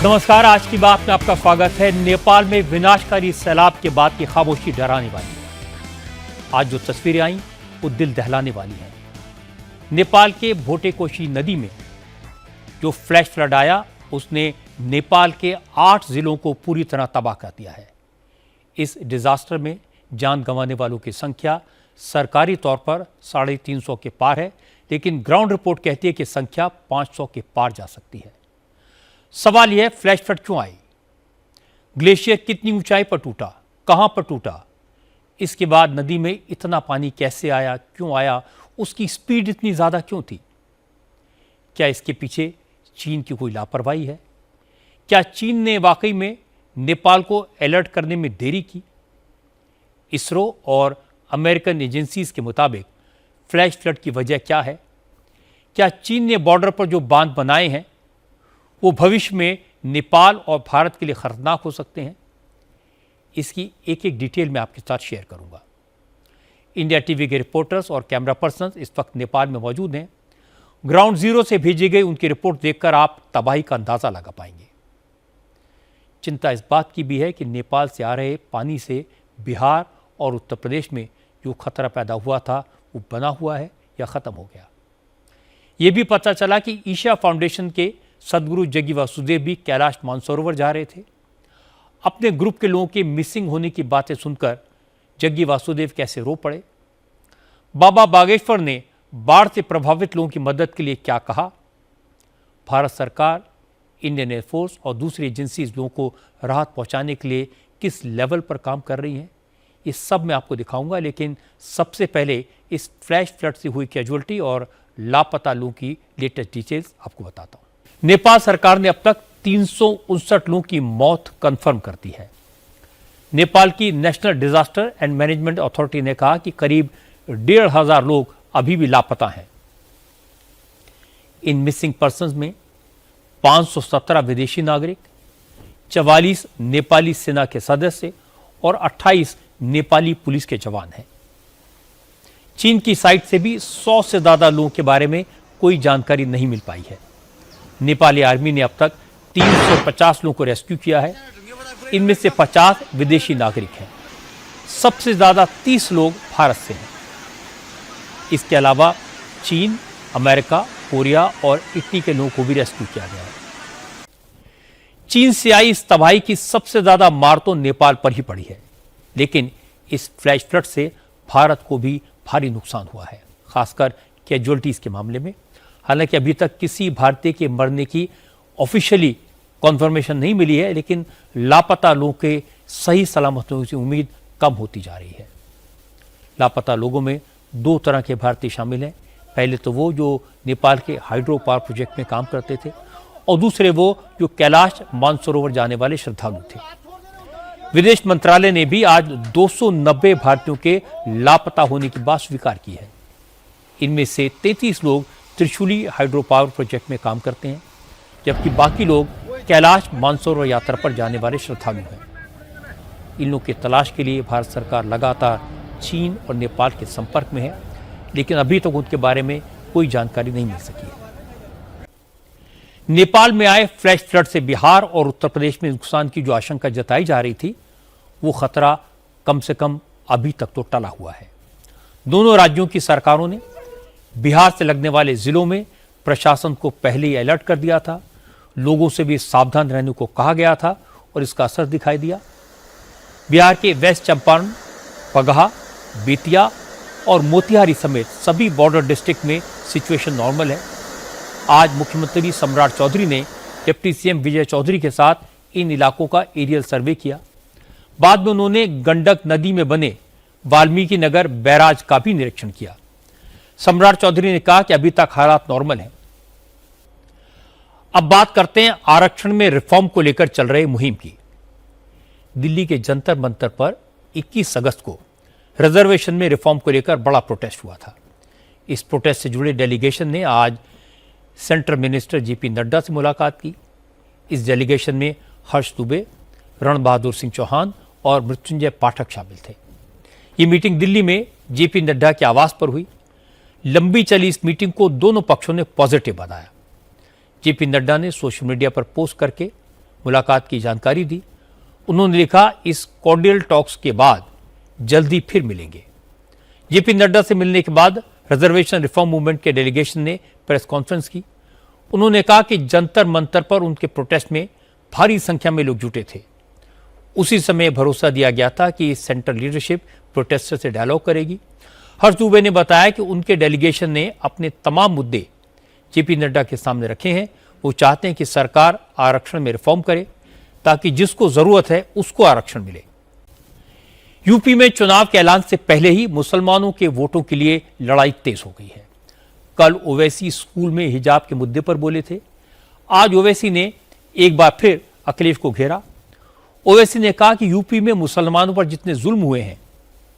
नमस्कार, आज की बात में आपका स्वागत है। नेपाल में विनाशकारी सैलाब के बाद की खामोशी डराने वाली है। आज जो तस्वीरें आई वो दिल दहलाने वाली हैं। नेपाल के भोटेकोशी नदी में जो फ्लैश फ्लड आया उसने नेपाल के 8 जिलों को पूरी तरह तबाह कर दिया है। इस डिजास्टर में जान गंवाने वालों की संख्या सरकारी तौर पर 350 के पार है, लेकिन ग्राउंड रिपोर्ट कहती है कि संख्या 500 के पार जा सकती है। सवाल यह है, फ्लैश फ्लड क्यों आई? ग्लेशियर कितनी ऊंचाई पर टूटा, कहां पर टूटा? इसके बाद नदी में इतना पानी कैसे आया, क्यों आया, उसकी स्पीड इतनी ज्यादा क्यों थी? क्या इसके पीछे चीन की कोई लापरवाही है? क्या चीन ने वाकई में नेपाल को अलर्ट करने में देरी की? इसरो और अमेरिकन एजेंसीज के मुताबिक फ्लैश फ्लड की वजह क्या है? क्या चीन ने बॉर्डर पर जो बांध बनाए हैं वो भविष्य में नेपाल और भारत के लिए खतरनाक हो सकते हैं? इसकी एक एक डिटेल मैं आपके साथ शेयर करूंगा। इंडिया टीवी के रिपोर्टर्स और कैमरा पर्सन इस वक्त नेपाल में मौजूद हैं। ग्राउंड जीरो से भेजी गई उनकी रिपोर्ट देखकर आप तबाही का अंदाजा लगा पाएंगे। चिंता इस बात की भी है कि नेपाल से आ रहे पानी से बिहार और उत्तर प्रदेश में जो खतरा पैदा हुआ था वो बना हुआ है या खत्म हो गया। ये भी पता चला कि ईशा फाउंडेशन के सदगुरु जग्गी वासुदेव भी कैलाश मानसरोवर जा रहे थे। अपने ग्रुप के लोगों के मिसिंग होने की बातें सुनकर जग्गी वासुदेव कैसे रो पड़े। बाबा बागेश्वर ने बाढ़ से प्रभावित लोगों की मदद के लिए क्या कहा? भारत सरकार, इंडियन एयरफोर्स और दूसरी एजेंसी लोगों को राहत पहुंचाने के लिए किस लेवल पर काम कर रही हैं, ये सब मैं आपको दिखाऊंगा। लेकिन सबसे पहले इस फ्लैश फ्लड से हुई कैजुअल्टी और लापता लोगों की लेटेस्ट डिटेल्स आपको बताता हूं। नेपाल सरकार ने अब तक 359 लोगों की मौत कंफर्म कर दी है। नेपाल की national disaster and management authority ने कहा कि करीब 1,500 लोग अभी भी लापता हैं। इन मिसिंग पर्सन्स में 517 विदेशी नागरिक, 44 नेपाली सेना के सदस्य और 28 नेपाली पुलिस के जवान हैं। चीन की साइट से भी 100 से ज्यादा लोगों के बारे में कोई जानकारी नहीं मिल पाई है। नेपाली आर्मी ने अब तक 350 लोगों को रेस्क्यू किया है। इनमें से 50 विदेशी नागरिक हैं। सबसे ज्यादा 30 लोग भारत से हैं। इसके अलावा चीन, अमेरिका, कोरिया और इटली के लोगों को भी रेस्क्यू किया गया है। चीन से आई इस तबाही की सबसे ज्यादा मार तो नेपाल पर ही पड़ी है, लेकिन इस फ्लैश फ्लड से भारत को भी भारी नुकसान हुआ है, खासकर कैजुअल्टीज के मामले में। हालांकि अभी तक किसी भारतीय के मरने की ऑफिशियली कॉन्फर्मेशन नहीं मिली है, लेकिन लापता लोगों के सही सलामत होने की उम्मीद कम होती जा रही है। लापता लोगों में 2 तरह के भारतीय शामिल हैं। पहले तो वो जो नेपाल के हाइड्रो पावर प्रोजेक्ट में काम करते थे, और दूसरे वो जो कैलाश मानसरोवर जाने वाले श्रद्धालु थे। विदेश मंत्रालय ने भी आज 290 भारतीयों के लापता होने की बात स्वीकार की है। इनमें से 33 लोग त्रिशूली हाइड्रो पावर प्रोजेक्ट में काम करते हैं, जबकि बाकी लोग कैलाश मानसरोवर यात्रा पर जाने वाले श्रद्धालु हैं। इन लोगों की तलाश के लिए भारत सरकार लगातार चीन और नेपाल के संपर्क में है, लेकिन अभी तक उनके बारे में कोई जानकारी नहीं मिल सकी है। नेपाल में आए फ्लैश फ्लड से बिहार और उत्तर प्रदेश में नुकसान की जो आशंका जताई जा रही थी, वो खतरा कम से कम अभी तक तो टला हुआ है। दोनों राज्यों की सरकारों ने बिहार से लगने वाले जिलों में प्रशासन को पहले ही अलर्ट कर दिया था। लोगों से भी सावधान रहने को कहा गया था और इसका असर दिखाई दिया। बिहार के वेस्ट चंपारण, पगहा, बेतिया और मोतिहारी समेत सभी बॉर्डर डिस्ट्रिक्ट में सिचुएशन नॉर्मल है। आज मुख्यमंत्री सम्राट चौधरी ने डिप्टी सीएम विजय चौधरी के साथ इन इलाकों का एरियल सर्वे किया। बाद में उन्होंने गंडक नदी में बने वाल्मीकि नगर बैराज का भी निरीक्षण किया। सम्राट चौधरी ने कहा कि अभी तक हालात नॉर्मल हैं। अब बात करते हैं आरक्षण में रिफॉर्म को लेकर चल रहे मुहिम की। दिल्ली के जंतर मंतर पर 21 अगस्त को रिजर्वेशन में रिफॉर्म को लेकर बड़ा प्रोटेस्ट हुआ था। इस प्रोटेस्ट से जुड़े डेलीगेशन ने आज सेंट्रल मिनिस्टर जेपी नड्डा से मुलाकात की। इस डेलीगेशन में हर्ष दुबे, रण बहादुर सिंह चौहान और मृत्युंजय पाठक शामिल थे। ये मीटिंग दिल्ली में जेपी नड्डा के आवास पर हुई। लंबी चली इस मीटिंग को दोनों पक्षों ने पॉजिटिव बताया। जेपी नड्डा ने सोशल मीडिया पर पोस्ट करके मुलाकात की जानकारी दी। उन्होंने लिखा, इस कॉर्डियल टॉक्स के बाद जल्दी फिर मिलेंगे। जेपी नड्डा से मिलने के बाद रिजर्वेशन रिफॉर्म मूवमेंट के डेलीगेशन ने प्रेस कॉन्फ्रेंस की। उन्होंने कहा कि जंतर मंतर पर उनके प्रोटेस्ट में भारी संख्या में लोग जुटे थे। उसी समय भरोसा दिया गया था कि सेंट्रल लीडरशिप प्रोटेस्टर से डायलॉग करेगी। हर्ष दुबे ने बताया कि उनके डेलीगेशन ने अपने तमाम मुद्दे जेपी नड्डा के सामने रखे हैं। वो चाहते हैं कि सरकार आरक्षण में रिफॉर्म करे ताकि जिसको जरूरत है उसको आरक्षण मिले। यूपी में चुनाव के ऐलान से पहले ही मुसलमानों के वोटों के लिए लड़ाई तेज हो गई है। कल ओवैसी स्कूल में हिजाब के मुद्दे पर बोले थे। आज ओवैसी ने एक बार फिर अखिलेश को घेरा। ओवैसी ने कहा कि यूपी में मुसलमानों पर जितने जुल्म हुए हैं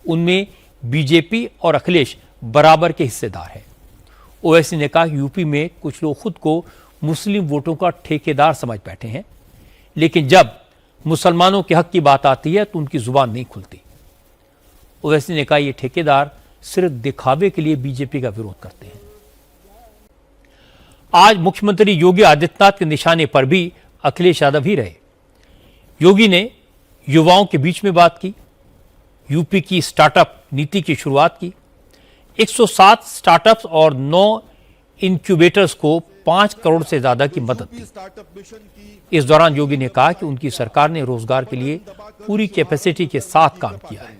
उनमें बीजेपी और अखिलेश बराबर के हिस्सेदार हैं। ओवैसी ने कहा कि यूपी में कुछ लोग खुद को मुस्लिम वोटों का ठेकेदार समझ बैठे हैं, लेकिन जब मुसलमानों के हक की बात आती है तो उनकी जुबान नहीं खुलती। ओवैसी ने कहा ये ठेकेदार सिर्फ दिखावे के लिए बीजेपी का विरोध करते हैं। आज मुख्यमंत्री योगी आदित्यनाथ के निशाने पर भी अखिलेश यादव ही रहे। योगी ने युवाओं के बीच में बात की, यूपी की स्टार्टअप नीति की शुरुआत की। 107 स्टार्टअप्स और 9 इंक्यूबेटर्स को 5 करोड़ से ज्यादा की मदद दी। इस दौरान योगी ने कहा कि उनकी सरकार ने रोजगार के लिए पूरी कैपेसिटी के साथ काम किया है।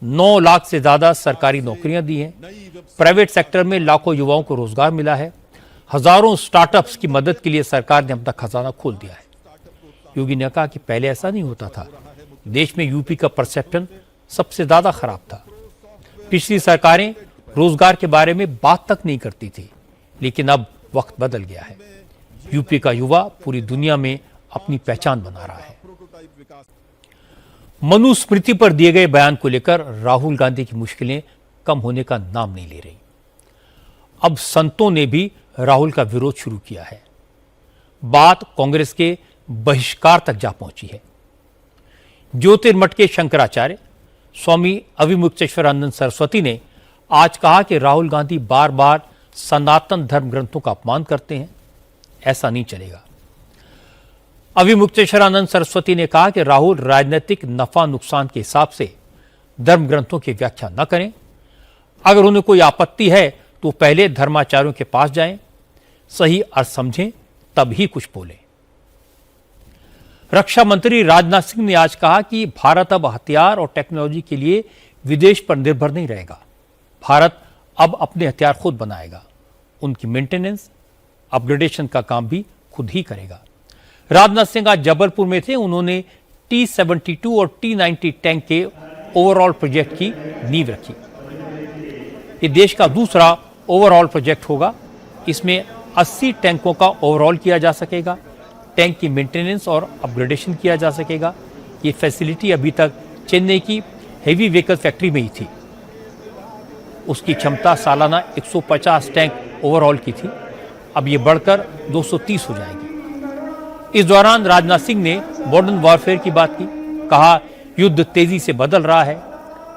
9 लाख से ज्यादा सरकारी नौकरियां दी हैं। प्राइवेट सेक्टर में लाखों युवाओं को रोजगार मिला है। हजारों स्टार्टअप्स की मदद के लिए सरकार ने अपना खजाना खोल दिया है। योगी ने कहा कि पहले ऐसा नहीं होता था। देश में यूपी का परसेप्शन सबसे ज्यादा खराब था। पिछली सरकारें रोजगार के बारे में बात तक नहीं करती थी, लेकिन अब वक्त बदल गया है। यूपी का युवा पूरी दुनिया में अपनी पहचान बना रहा है। मनुस्मृति पर दिए गए बयान को लेकर राहुल गांधी की मुश्किलें कम होने का नाम नहीं ले रही। अब संतों ने भी राहुल का विरोध शुरू किया है। बात कांग्रेस के बहिष्कार तक जा पहुंची है। ज्योतिर्मठ के शंकराचार्य स्वामी अविमुक्तेश्वरानंद सरस्वती ने आज कहा कि राहुल गांधी बार बार सनातन धर्म ग्रंथों का अपमान करते हैं। ऐसा नहीं चलेगा। अविमुक्तेश्वरानंद सरस्वती ने कहा कि राहुल राजनीतिक नफा नुकसान के हिसाब से धर्म ग्रंथों की व्याख्या न करें। अगर उन्हें कोई आपत्ति है तो पहले धर्माचार्यों के पास जाएं, सही अर्थ समझें, तब ही कुछ बोलें। रक्षा मंत्री राजनाथ सिंह ने आज कहा कि भारत अब हथियार और टेक्नोलॉजी के लिए विदेश पर निर्भर नहीं रहेगा। भारत अब अपने हथियार खुद बनाएगा। उनकी मेंटेनेंस, अपग्रेडेशन का काम भी खुद ही करेगा। राजनाथ सिंह आज जबलपुर में थे। उन्होंने T-72 और T-90 टैंक के ओवरऑल प्रोजेक्ट की नींव रखी। ये देश का दूसरा ओवरऑल प्रोजेक्ट होगा। इसमें 80 टैंकों का ओवरऑल किया जा सकेगा। टैंक की मेंटेनेंस और अपग्रेडेशन किया जा सकेगा। ये फैसिलिटी अभी तक चेन्नई की हेवी व्हीकल फैक्ट्री में ही थी। उसकी क्षमता सालाना 150 टैंक ओवरऑल की थी। अब ये बढ़कर 230 हो जाएगी। इस दौरान राजनाथ सिंह ने मॉडर्न वॉरफेयर की बात की। कहा, युद्ध तेजी से बदल रहा है।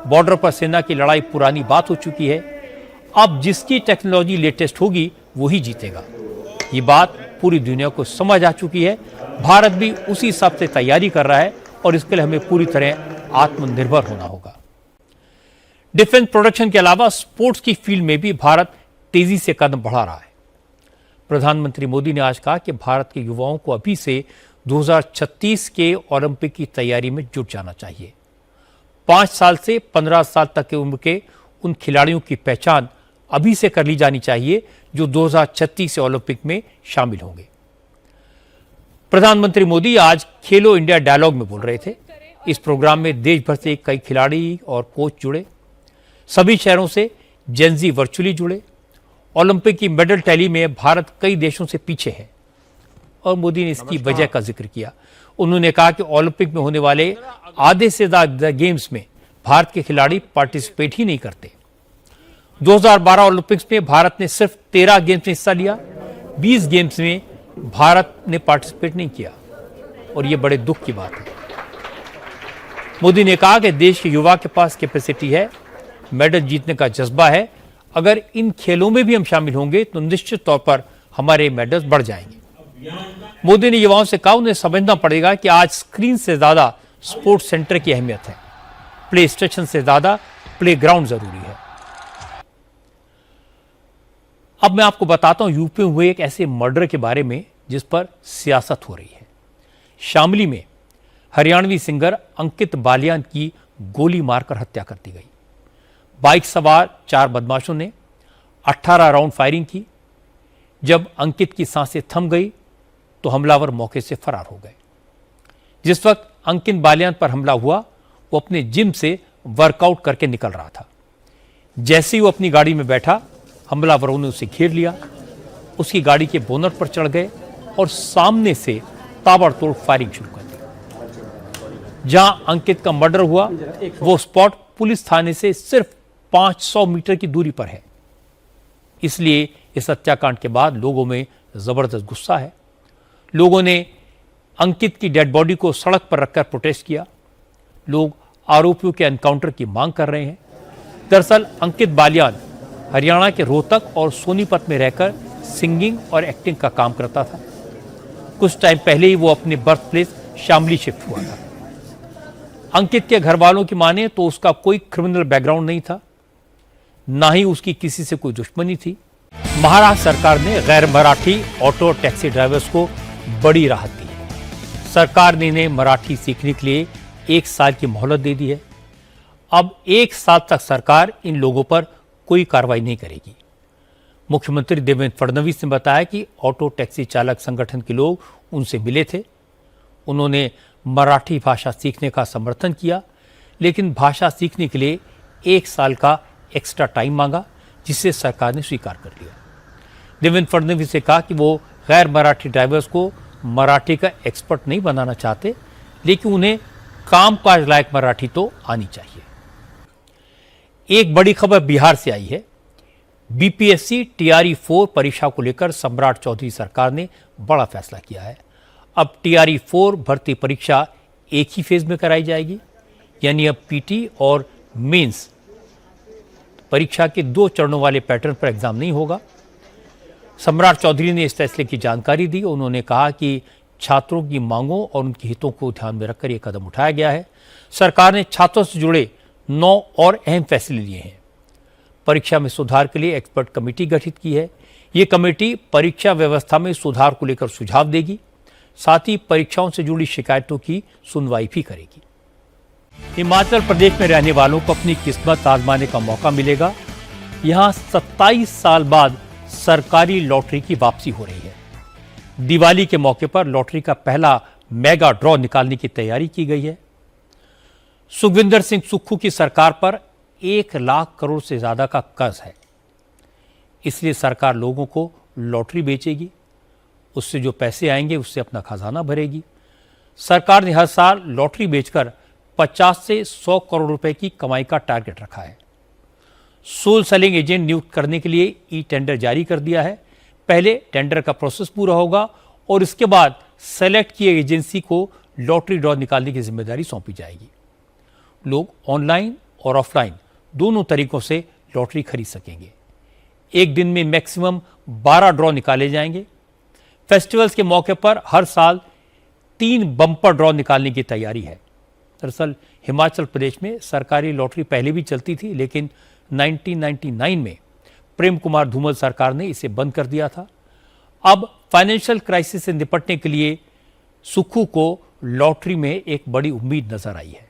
बॉर्डर पर सेना की लड़ाई पुरानी बात हो चुकी है। अब जिसकी टेक्नोलॉजी लेटेस्ट होगी वही जीतेगा। ये बात पूरी दुनिया को समझ आ चुकी है। भारत भी उसी हिसाब से तैयारी कर रहा है और इसके लिए हमें पूरी तरह आत्मनिर्भर होना होगा। डिफेंस प्रोडक्शन के अलावा स्पोर्ट्स की फील्ड में भी भारत तेजी से कदम बढ़ा रहा है। प्रधानमंत्री मोदी ने आज कहा कि भारत के युवाओं को अभी से 2036 के ओलंपिक की तैयारी में जुट जाना चाहिए। 5 साल से 15 साल तक की उम्र के उन खिलाड़ियों की पहचान अभी से कर ली जानी चाहिए जो 2036 से ओलंपिक में शामिल होंगे। प्रधानमंत्री मोदी आज खेलो इंडिया डायलॉग में बोल रहे थे। इस प्रोग्राम में देश भर से कई खिलाड़ी और कोच जुड़े। सभी शहरों से जेनजी वर्चुअली जुड़े। ओलंपिक की मेडल टैली में भारत कई देशों से पीछे है और मोदी ने इसकी वजह का जिक्र किया। उन्होंने कहा कि ओलंपिक में होने वाले आधे से ज्यादा गेम्स में भारत के खिलाड़ी पार्टिसिपेट ही नहीं करते। 2012 ओलंपिक्स में भारत ने सिर्फ 13 गेम्स में हिस्सा लिया। 20 गेम्स में भारत ने पार्टिसिपेट नहीं किया और यह बड़े दुख की बात है। मोदी ने कहा कि देश के युवा के पास कैपेसिटी है, मेडल जीतने का जज्बा है। अगर इन खेलों में भी हम शामिल होंगे तो निश्चित तौर पर हमारे मेडल्स बढ़ जाएंगे। मोदी ने युवाओं से कहा उन्हें समझना पड़ेगा कि आज स्क्रीन से ज्यादा स्पोर्ट्स सेंटर की अहमियत है, प्ले स्टेशन से ज्यादा प्लेग्राउंड जरूरी है। अब मैं आपको बताता हूं यूपी में हुए एक ऐसे मर्डर के बारे में जिस पर सियासत हो रही है। शामली में हरियाणवी सिंगर अंकित बालियान की गोली मारकर हत्या कर दी गई। बाइक सवार 4 बदमाशों ने 18 राउंड फायरिंग की। जब अंकित की सांसें थम गई तो हमलावर मौके से फरार हो गए। जिस वक्त अंकित बालियान पर हमला हुआ वो अपने जिम से वर्कआउट करके निकल रहा था। जैसे ही वो अपनी गाड़ी में बैठा हमलावरों ने उसे घेर लिया, उसकी गाड़ी के बोनट पर चढ़ गए और सामने से ताबड़तोड़ फायरिंग शुरू कर दी। जहां अंकित का मर्डर हुआ वो स्पॉट पुलिस थाने से सिर्फ 500 मीटर की दूरी पर है। इसलिए इस हत्याकांड के बाद लोगों में जबरदस्त गुस्सा है। लोगों ने अंकित की डेड बॉडी को सड़क पर रखकर प्रोटेस्ट किया। लोग आरोपियों के एनकाउंटर की मांग कर रहे हैं। दरअसल अंकित बालियान हरियाणा के रोहतक और सोनीपत में रहकर सिंगिंग और एक्टिंग का काम करता था। कुछ टाइम पहले ही वो अपने बर्थ प्लेस शामली शिफ्ट हुआ था। अंकित के घर वालों की माने तो उसका कोई क्रिमिनल बैकग्राउंड नहीं था, ना ही उसकी किसी से कोई दुश्मनी थी। महाराष्ट्र सरकार ने गैर मराठी ऑटो टैक्सी ड्राइवर्स को बड़ी राहत दी है। सरकार ने इन्हें मराठी सीखने के लिए 1 साल की मोहलत दे दी है। अब 1 साल तक सरकार इन लोगों पर कोई कार्रवाई नहीं करेगी। मुख्यमंत्री देवेंद्र फडणवीस ने बताया कि ऑटो टैक्सी चालक संगठन के लोग उनसे मिले थे। उन्होंने मराठी भाषा सीखने का समर्थन किया, लेकिन भाषा सीखने के लिए 1 साल का एक्स्ट्रा टाइम मांगा, जिसे सरकार ने स्वीकार कर लिया। देवेंद्र फडणवीस ने कहा कि वो गैर मराठी ड्राइवर्स को मराठी का एक्सपर्ट नहीं बनाना चाहते, लेकिन उन्हें कामकाज लायक मराठी तो आनी चाहिए। एक बड़ी खबर बिहार से आई है। बीपीएससी टीआरई 4 परीक्षा को लेकर सम्राट चौधरी सरकार ने बड़ा फैसला किया है। अब टीआरई 4 भर्ती परीक्षा एक ही फेज में कराई जाएगी, यानी अब पीटी और मेंस परीक्षा के 2 चरणों वाले पैटर्न पर एग्जाम नहीं होगा। सम्राट चौधरी ने इस फैसले की जानकारी दी। उन्होंने कहा कि छात्रों की मांगों और उनके हितों को ध्यान में रखकर यह कदम उठाया गया है। सरकार ने छात्रों से जुड़े 9 और अहम फैसले लिए हैं। परीक्षा में सुधार के लिए एक्सपर्ट कमेटी गठित की है। ये कमेटी परीक्षा व्यवस्था में सुधार को लेकर सुझाव देगी, साथ ही परीक्षाओं से जुड़ी शिकायतों की सुनवाई भी करेगी। हिमाचल प्रदेश में रहने वालों को अपनी किस्मत आजमाने का मौका मिलेगा। यहां 27 साल बाद सरकारी लॉटरी की वापसी हो रही है। दिवाली के मौके पर लॉटरी का पहला मेगा ड्रॉ निकालने की तैयारी की गई है। सुखविंदर सिंह सुक्खू की सरकार पर 1 लाख करोड़ से ज्यादा का कर्ज है, इसलिए सरकार लोगों को लॉटरी बेचेगी। उससे जो पैसे आएंगे उससे अपना खजाना भरेगी। सरकार ने हर साल लॉटरी बेचकर 50 से 100 करोड़ रुपए की कमाई का टारगेट रखा है। सोल सेलिंग एजेंट नियुक्त करने के लिए ई टेंडर जारी कर दिया है। पहले टेंडर का प्रोसेस पूरा होगा और इसके बाद सेलेक्ट किए एजेंसी को लॉटरी ड्रॉ निकालने की जिम्मेदारी सौंपी जाएगी। लोग ऑनलाइन और ऑफलाइन दोनों तरीकों से लॉटरी खरीद सकेंगे। एक दिन में मैक्सिमम 12 ड्रॉ निकाले जाएंगे। फेस्टिवल्स के मौके पर हर साल 3 बम्पर ड्रॉ निकालने की तैयारी है। दरअसल हिमाचल प्रदेश में सरकारी लॉटरी पहले भी चलती थी, लेकिन 1999 में प्रेम कुमार धूमल सरकार ने इसे बंद कर दिया था। अब फाइनेंशियल क्राइसिस से निपटने के लिए सुक्खू को लॉटरी में एक बड़ी उम्मीद नजर आई है।